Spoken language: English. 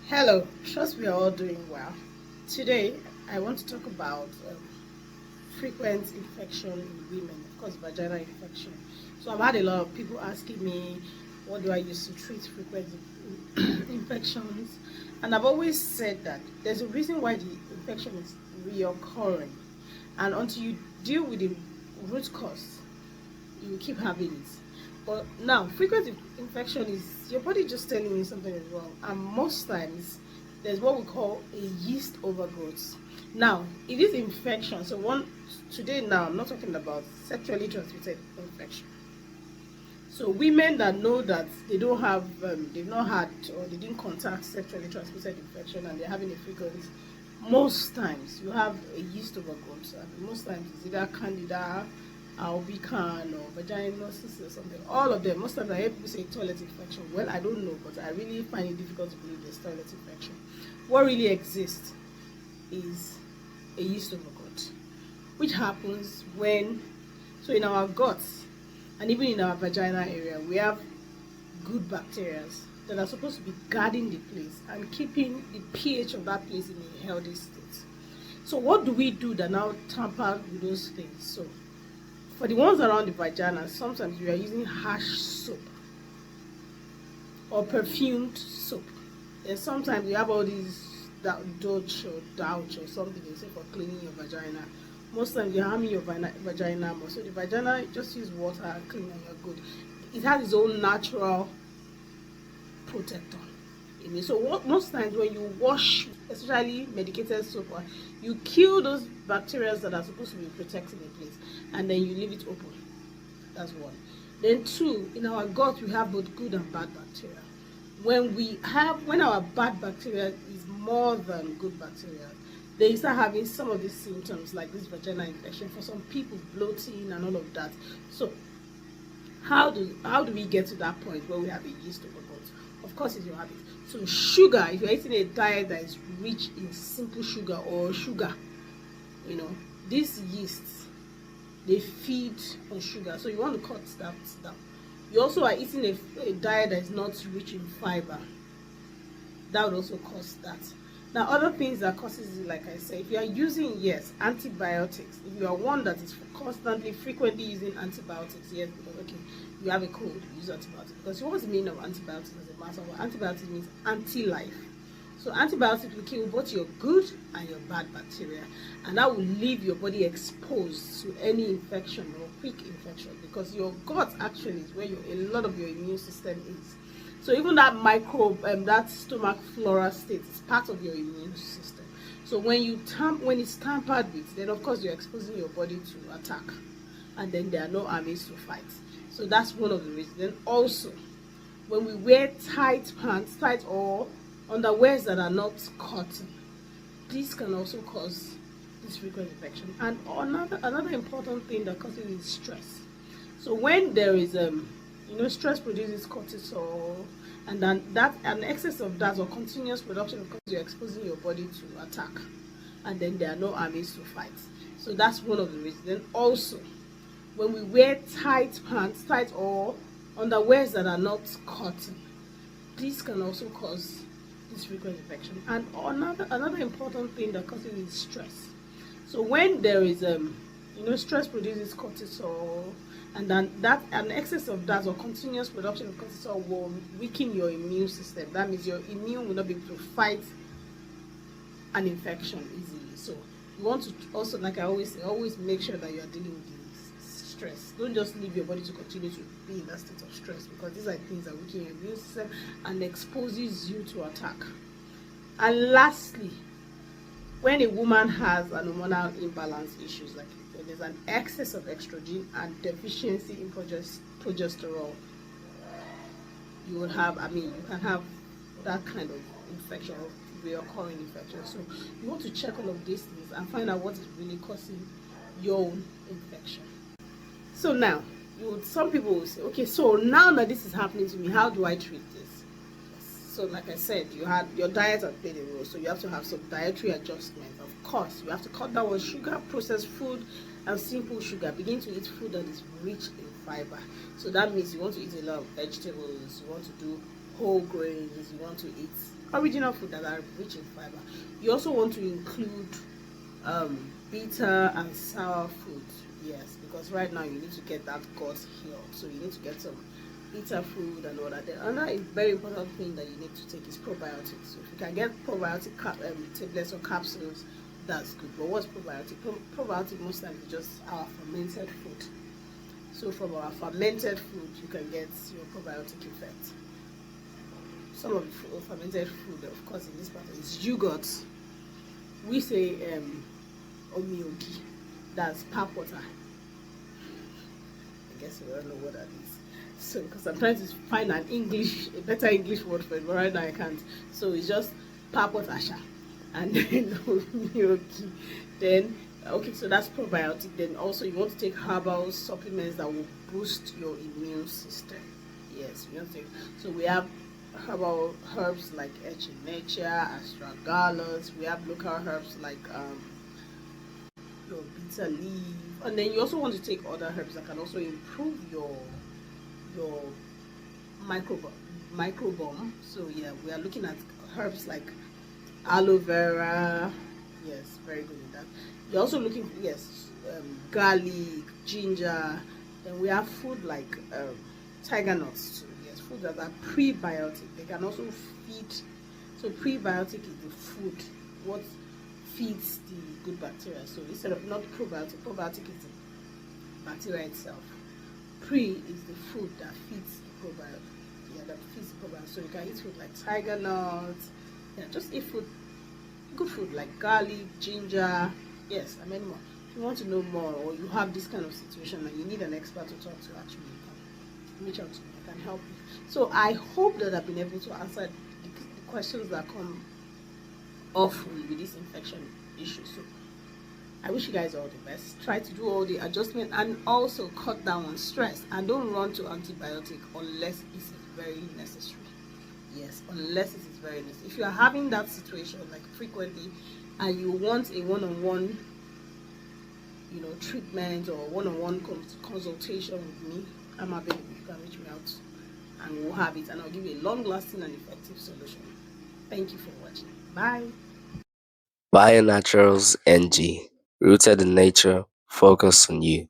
Hello, trust we are all doing well. Today, I want to talk about frequent infection in women, of course, vaginal infection. So, I've had a lot of people asking me, what do I use to treat frequent infections? And I've always said that there's a reason why the infection is reoccurring, and until you deal with the root cause, you will keep having it. But now, frequent infection is your body just telling you something is wrong, and most times there's what we call a yeast overgrowth. Now, it is infection. So today now I'm not talking about sexually transmitted infection. So women that know that they don't have, they've not had or they didn't contact sexually transmitted infection and they're having a frequent, most times you have a yeast overgrowth. And most times it's either candida, albicans, or vaginosis or something. All of them. Most times I hear people say toilet infection. Well, I don't know, but I really find it difficult to believe there's toilet infection. What really exists is a yeast overgrowth, which happens when, so in our guts and even in our vagina area, we have good bacteria that are supposed to be guarding the place and keeping the pH of that place in a healthy state. So what do we do that now tamper with those things? So for the ones around the vagina, sometimes we are using harsh soap or perfumed soap. And sometimes we have all these Dutch or Douch or something they say for cleaning your vagina. Most times you're harming your vagina more. So the vagina, just use water and clean and you're good. It has its own natural protector. So most times when you wash, especially medicated soap, you kill those bacteria that are supposed to be protecting the place, and then you leave it open. That's one. Then two, in our gut we have both good and bad bacteria. When our bad bacteria is more than good bacteria, they start having some of these symptoms like this vaginal infection. For some people, bloating and all of that. So how do we get to that point where we have a yeast overgrowth? Of course, it's your habit. So sugar, if you're eating a diet that is rich in simple sugar or sugar, these yeasts, they feed on sugar. So you want to cut that down. You also are eating a diet that is not rich in fiber. That would also cause that. Now, other things that causes it, like I said, if you are using, antibiotics, if you are one that is frequently using antibiotics, yes, because, okay, you have a cold, you use antibiotics. Because what's the meaning of antibiotics as a matter? Well, antibiotics means anti-life. So antibiotics will kill both your good and your bad bacteria, and that will leave your body exposed to any infection or quick infection, because your gut actually is where a lot of your immune system is. So even that microbe, that stomach flora state is part of your immune system. So when it's tampered with, then of course you're exposing your body to attack, and then there are no armies to fight. So that's one of the reasons. Then also, when we wear tight pants, tight or underwears that are not cotton, this can also cause this frequent infection. And another important thing that causes it is stress. So when there is stress produces cortisol, and then an excess of that or continuous production, because you're exposing your body to attack, and then there are no armies to fight. So that's one of the reasons. Then also, when we wear tight pants, tight or underwears that are not cotton, this can also cause this frequent infection. And another important thing that causes it is stress. So when there is stress produces cortisol, and then an excess of that or continuous production of cortisol will weaken your immune system. That means your immune will not be able to fight an infection easily. So you want to also, like I always say, always make sure that you are dealing with the stress. Don't just leave your body to continue to be in that state of stress, because these are things that weaken your immune system and exposes you to attack. And lastly, when a woman has an hormonal imbalance issues, like when there's an excess of estrogen and deficiency in progesterone, you can have that kind of infection or recurring infection. So you want to check all of these things and find out what is really causing your own infection. So now, some people will say, okay, so now that this is happening to me, how do I treat this? So like I said, your diet has played a role, so you have to have some dietary adjustment. Of course, you have to cut down on sugar, processed food, and simple sugar. Begin to eat food that is rich in fiber. So that means you want to eat a lot of vegetables, you want to do whole grains, you want to eat original food that are rich in fiber. You also want to include bitter and sour foods. Yes, because right now you need to get that gut healed. So you need to get some bitter food and all that. Then another very important thing that you need to take is probiotics. So if you can get probiotic tablets or capsules, that's good. But what's probiotic? Probiotic most times is just our fermented food. So from our fermented food, you can get your probiotic effect. Some of the fermented food, of course, in this part is yogurt. We say omiogi. That's pap water. I guess you don't know what that is. So, because I'm trying to find a better English word for it, but right now I can't. So it's just pap water, and then omiogi. Then, okay, so that's probiotic. Then also you want to take herbal supplements that will boost your immune system. Yes, we want to take. So we have herbal herbs like echinacea, astragalus. We have local herbs like your bitter leaf, and then you also want to take other herbs that can also improve your microbiome. Microbiome. So yeah, we are looking at herbs like aloe vera. Yes, very good in that. You're also looking, yes, garlic, ginger. Then we have food like tiger nuts too. Yes, food that are prebiotic. They can also feed. So prebiotic is the food what feeds the good bacteria. So instead of not probiotic is the bacteria itself. Pre is the food that feeds the probiotic. Yeah, that feeds the probiotic. So you can eat food like tiger nuts. Yeah, just eat food, good food like garlic, ginger. Yes, I mean more. If you want to know more, or you have this kind of situation and you need an expert to talk to, actually, you can reach out to me. I can help you. So I hope that I've been able to answer the questions that come off with this infection issue. So I wish you guys all the best. Try to do all the adjustment and also cut down on stress, and don't run to antibiotic unless it is very necessary. Yes, unless it is very necessary. If you are having that situation like frequently and you want a one-on-one, treatment or one-on-one consultation with me, I'm available. You can reach me out and we'll have it, and I'll give you a long-lasting and effective solution. Thank you for watching. Bye. Bionaturals NG, rooted in nature, focused on you.